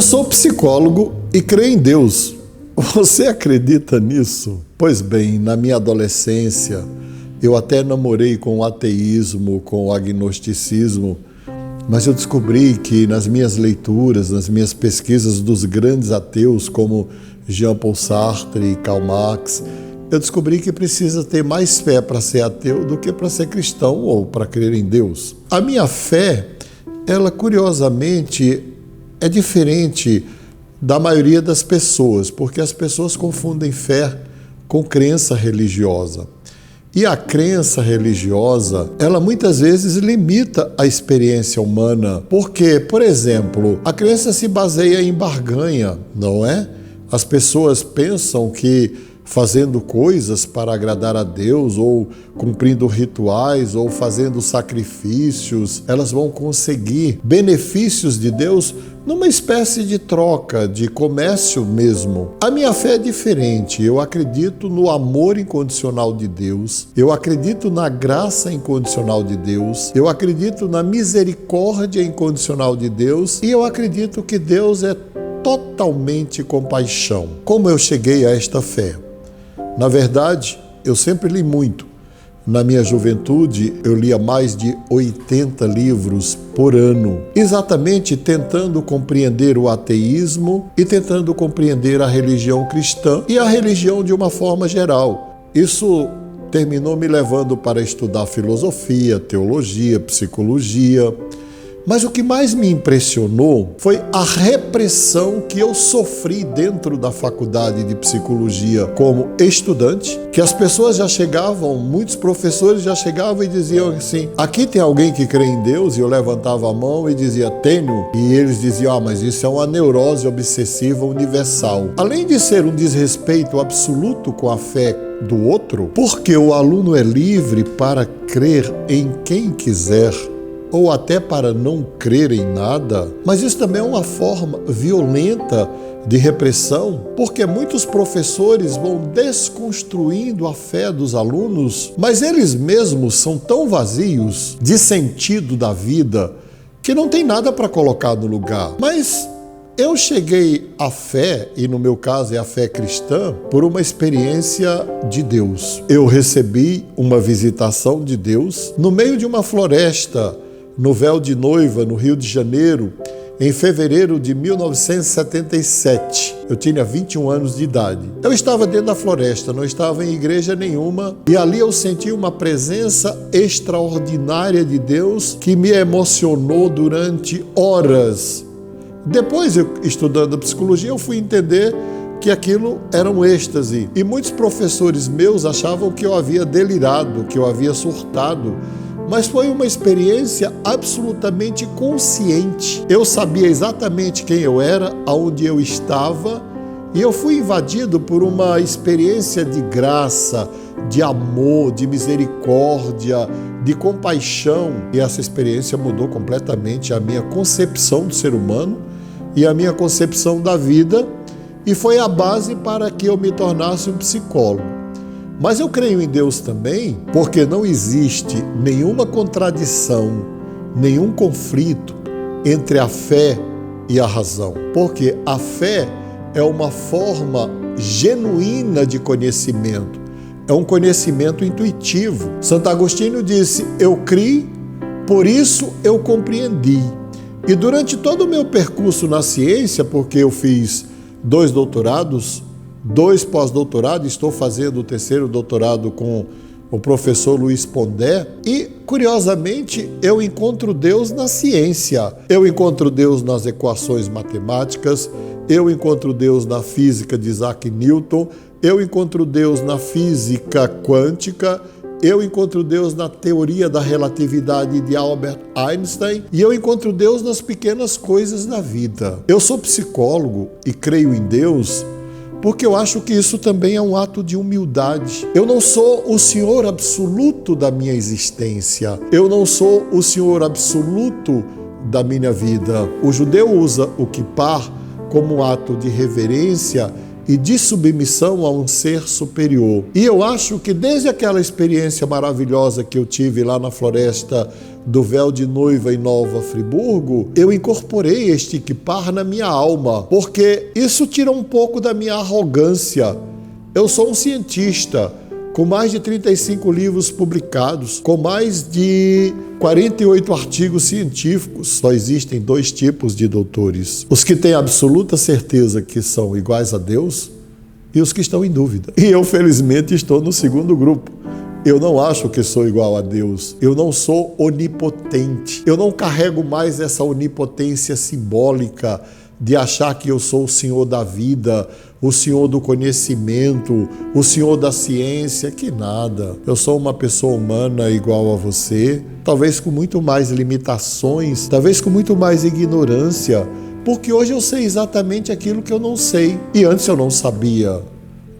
Eu sou psicólogo e creio em Deus. Você acredita nisso? Pois bem, na minha adolescência, eu até namorei com o ateísmo, com o agnosticismo, mas eu descobri que nas minhas leituras, nas minhas pesquisas dos grandes ateus, como Jean-Paul Sartre e Karl Marx, eu descobri que precisa ter mais fé para ser ateu do que para ser cristão ou para crer em Deus. A minha fé, ela curiosamente é diferente da maioria das pessoas, porque as pessoas confundem fé com crença religiosa. E a crença religiosa, ela muitas vezes limita a experiência humana, porque, por exemplo, a crença se baseia em barganha, não é? As pessoas pensam que fazendo coisas para agradar a Deus, ou cumprindo rituais, ou fazendo sacrifícios, elas vão conseguir benefícios de Deus numa espécie de troca, de comércio mesmo. A minha fé é diferente. Eu acredito no amor incondicional de Deus, eu acredito na graça incondicional de Deus, eu acredito na misericórdia incondicional de Deus, e eu acredito que Deus é totalmente compaixão. Como eu cheguei a esta fé? Na verdade, eu sempre li muito. Na minha juventude, eu lia mais de 80 livros por ano, exatamente tentando compreender o ateísmo e tentando compreender a religião cristã e a religião de uma forma geral. Isso terminou me levando para estudar filosofia, teologia, psicologia. Mas o que mais me impressionou foi a repressão que eu sofri dentro da faculdade de psicologia como estudante, que as pessoas já chegavam, muitos professores já chegavam e diziam assim: aqui tem alguém que crê em Deus? E eu levantava a mão e dizia: tenho. E eles diziam: mas isso é uma neurose obsessiva universal. Além de ser um desrespeito absoluto com a fé do outro, porque o aluno é livre para crer em quem quiser, ou até para não crer em nada, mas isso também é uma forma violenta de repressão, porque muitos professores vão desconstruindo a fé dos alunos, mas eles mesmos são tão vazios de sentido da vida que não tem nada para colocar no lugar. Mas eu cheguei à fé, e no meu caso é a fé cristã, por uma experiência de Deus. Eu recebi uma visitação de Deus no meio de uma floresta, no Véu de Noiva, no Rio de Janeiro, em fevereiro de 1977. Eu tinha 21 anos de idade. Eu estava dentro da floresta, não estava em igreja nenhuma, e ali eu senti uma presença extraordinária de Deus que me emocionou durante horas. Depois, estudando psicologia, eu fui entender que aquilo era um êxtase. E muitos professores meus achavam que eu havia delirado, que eu havia surtado. Mas foi uma experiência absolutamente consciente. Eu sabia exatamente quem eu era, aonde eu estava, e eu fui invadido por uma experiência de graça, de amor, de misericórdia, de compaixão. E essa experiência mudou completamente a minha concepção do ser humano e a minha concepção da vida, e foi a base para que eu me tornasse um psicólogo. Mas eu creio em Deus também, porque não existe nenhuma contradição, nenhum conflito entre a fé e a razão. Porque a fé é uma forma genuína de conhecimento, é um conhecimento intuitivo. Santo Agostinho disse: eu criei, por isso eu compreendi. E durante todo o meu percurso na ciência, porque eu fiz 2 doutorados, 2 pós-doutorados, estou fazendo o 3º doutorado com o professor Luiz Pondé, e, curiosamente, eu encontro Deus na ciência. Eu encontro Deus nas equações matemáticas, eu encontro Deus na física de Isaac Newton, eu encontro Deus na física quântica, eu encontro Deus na teoria da relatividade de Albert Einstein, e eu encontro Deus nas pequenas coisas da vida. Eu sou psicólogo e creio em Deus porque eu acho que isso também é um ato de humildade. Eu não sou o Senhor absoluto da minha existência. Eu não sou o Senhor absoluto da minha vida. O judeu usa o kippar como um ato de reverência e de submissão a um ser superior. E eu acho que desde aquela experiência maravilhosa que eu tive lá na floresta do Véu de Noiva em Nova Friburgo, eu incorporei este equipar na minha alma, porque isso tira um pouco da minha arrogância. Eu sou um cientista, com mais de 35 livros publicados, com mais de 48 artigos científicos. Só existem 2 tipos de doutores: os que têm absoluta certeza que são iguais a Deus e os que estão em dúvida. E eu, felizmente, estou no segundo grupo. Eu não acho que sou igual a Deus. Eu não sou onipotente. Eu não carrego mais essa onipotência simbólica de achar que eu sou o Senhor da vida, o Senhor do conhecimento, o Senhor da ciência, que nada. Eu sou uma pessoa humana igual a você, talvez com muito mais limitações, talvez com muito mais ignorância, porque hoje eu sei exatamente aquilo que eu não sei e antes eu não sabia,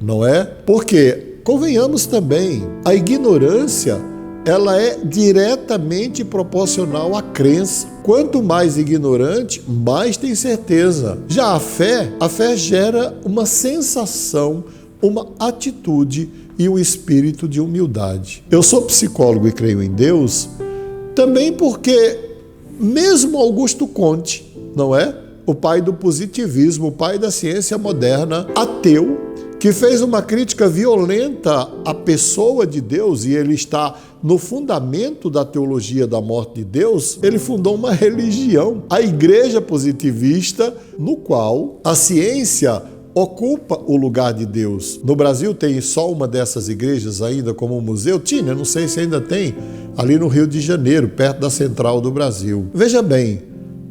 não é? Porque, convenhamos também, a ignorância, ela é diretamente proporcional à crença. Quanto mais ignorante, mais tem certeza. Já a fé gera uma sensação, uma atitude e um espírito de humildade. Eu sou psicólogo e creio em Deus também porque mesmo Augusto Comte, não é? O pai do positivismo, o pai da ciência moderna, ateu, que fez uma crítica violenta à pessoa de Deus, e ele está no fundamento da teologia da morte de Deus, ele fundou uma religião, a Igreja Positivista, no qual a ciência ocupa o lugar de Deus. No Brasil tem só uma dessas igrejas ainda como um museu? Tinha, não sei se ainda tem, ali no Rio de Janeiro, perto da central do Brasil. Veja bem,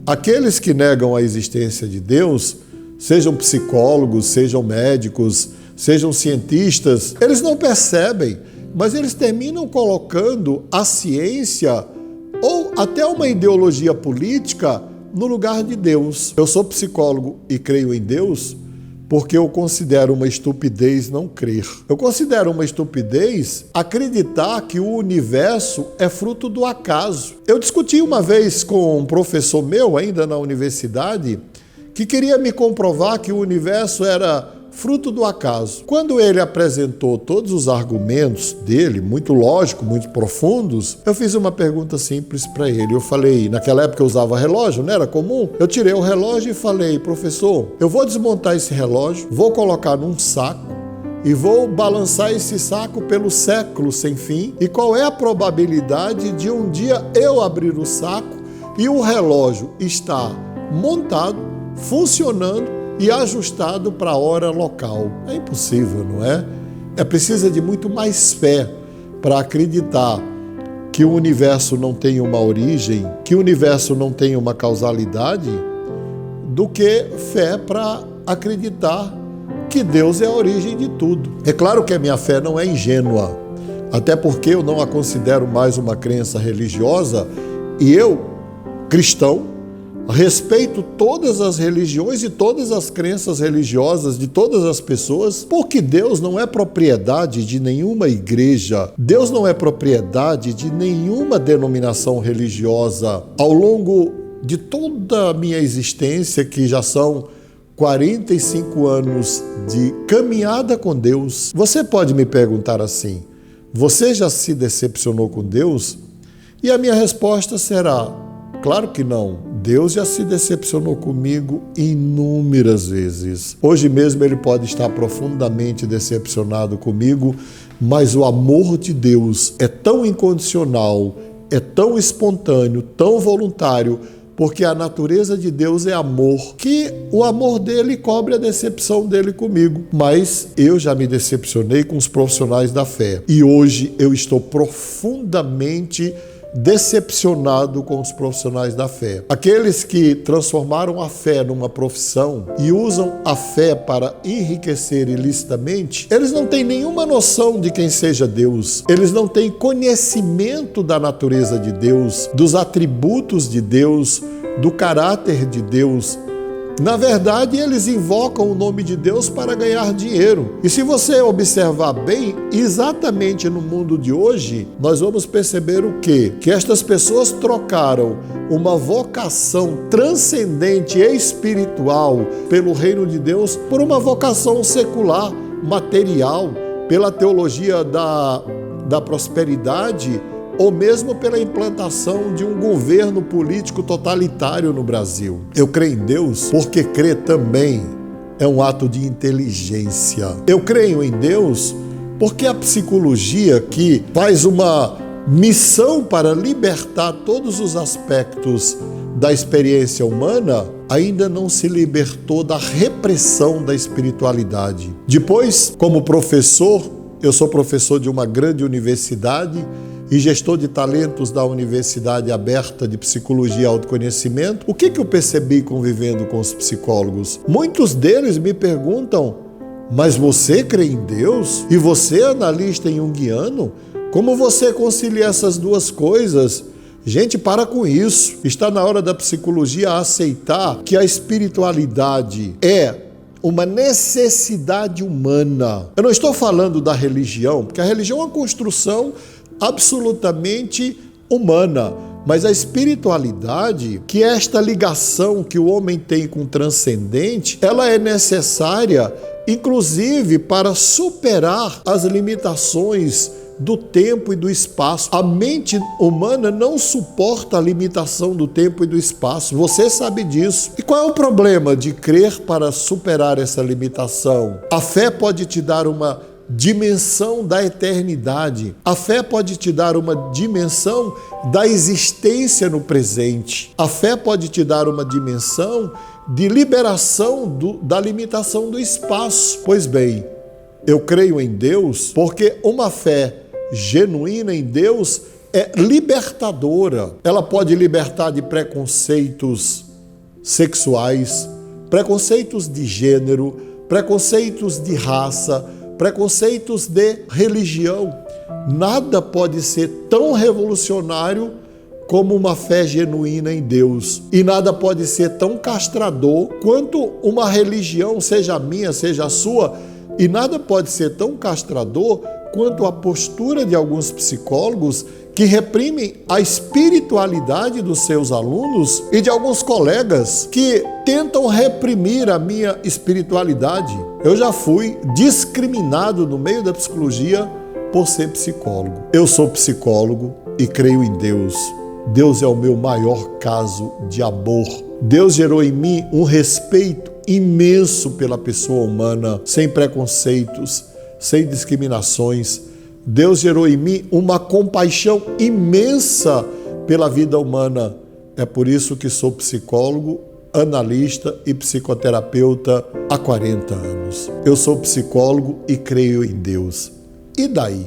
aqueles que negam a existência de Deus, sejam psicólogos, sejam médicos, sejam cientistas, eles não percebem, mas eles terminam colocando a ciência ou até uma ideologia política no lugar de Deus. Eu sou psicólogo e creio em Deus porque eu considero uma estupidez não crer. Eu considero uma estupidez acreditar que o universo é fruto do acaso. Eu discuti uma vez com um professor meu, ainda na universidade, que queria me comprovar que o universo era fruto do acaso. Quando ele apresentou todos os argumentos dele, muito lógicos, muito profundos, eu fiz uma pergunta simples para ele. Eu falei, naquela época eu usava relógio, não era comum? Eu tirei o relógio e falei, professor, eu vou desmontar esse relógio, vou colocar num saco e vou balançar esse saco pelo século sem fim. E qual é a probabilidade de um dia eu abrir o saco e o relógio estar montado, funcionando e ajustado para a hora local? É impossível, não é? É preciso de muito mais fé para acreditar que o universo não tem uma origem, que o universo não tem uma causalidade, do que fé para acreditar que Deus é a origem de tudo. É claro que a minha fé não é ingênua, até porque eu não a considero mais uma crença religiosa, e eu, cristão, respeito todas as religiões e todas as crenças religiosas de todas as pessoas, porque Deus não é propriedade de nenhuma igreja, Deus não é propriedade de nenhuma denominação religiosa. Ao longo de toda a minha existência, que já são 45 anos de caminhada com Deus, você pode me perguntar assim, você já se decepcionou com Deus? E a minha resposta será, claro que não. Deus já se decepcionou comigo inúmeras vezes. Hoje mesmo ele pode estar profundamente decepcionado comigo, mas o amor de Deus é tão incondicional, é tão espontâneo, tão voluntário, porque a natureza de Deus é amor, que o amor dele cobre a decepção dele comigo. Mas eu já me decepcionei com os profissionais da fé. E hoje eu estou profundamente decepcionado com os profissionais da fé. Aqueles que transformaram a fé numa profissão e usam a fé para enriquecer ilicitamente, eles não têm nenhuma noção de quem seja Deus. Eles não têm conhecimento da natureza de Deus, dos atributos de Deus, do caráter de Deus. Na verdade, eles invocam o nome de Deus para ganhar dinheiro. E se você observar bem, exatamente no mundo de hoje, nós vamos perceber o quê? Que estas pessoas trocaram uma vocação transcendente e espiritual pelo reino de Deus por uma vocação secular, material, pela teologia da prosperidade, ou mesmo pela implantação de um governo político totalitário no Brasil. Eu creio em Deus porque crer também é um ato de inteligência. Eu creio em Deus porque a psicologia, que faz uma missão para libertar todos os aspectos da experiência humana, ainda não se libertou da repressão da espiritualidade. Depois, como professor, eu sou professor de uma grande universidade e gestor de talentos da Universidade Aberta de Psicologia e Autoconhecimento. O que eu percebi convivendo com os psicólogos? Muitos deles me perguntam: mas você crê em Deus? E você é analista junguiano? Como você concilia essas duas coisas? Gente, para com isso. Está na hora da psicologia aceitar que a espiritualidade é uma necessidade humana. Eu não estou falando da religião, porque a religião é uma construção absolutamente humana, mas a espiritualidade, que é esta ligação que o homem tem com o transcendente, ela é necessária, inclusive, para superar as limitações do tempo e do espaço. A mente humana não suporta a limitação do tempo e do espaço. Você sabe disso. E qual é o problema de crer para superar essa limitação? A fé pode te dar uma dimensão da eternidade. A fé pode te dar uma dimensão da existência no presente. A fé pode te dar uma dimensão de liberação da limitação do espaço. Pois bem, eu creio em Deus porque uma fé genuína em Deus é libertadora. Ela pode libertar de preconceitos sexuais, preconceitos de gênero, preconceitos de raça, preconceitos de religião. Nada pode ser tão revolucionário como uma fé genuína em Deus. E nada pode ser tão castrador quanto uma religião, seja a minha, seja a sua. E nada pode ser tão castrador quanto a postura de alguns psicólogos que reprimem a espiritualidade dos seus alunos e de alguns colegas que tentam reprimir a minha espiritualidade. Eu já fui discriminado no meio da psicologia por ser psicólogo. Eu sou psicólogo e creio em Deus. Deus é o meu maior caso de amor. Deus gerou em mim um respeito imenso pela pessoa humana, sem preconceitos, sem discriminações. Deus gerou em mim uma compaixão imensa pela vida humana. É por isso que sou psicólogo, analista e psicoterapeuta há 40 anos. Eu sou psicólogo e creio em Deus. E daí?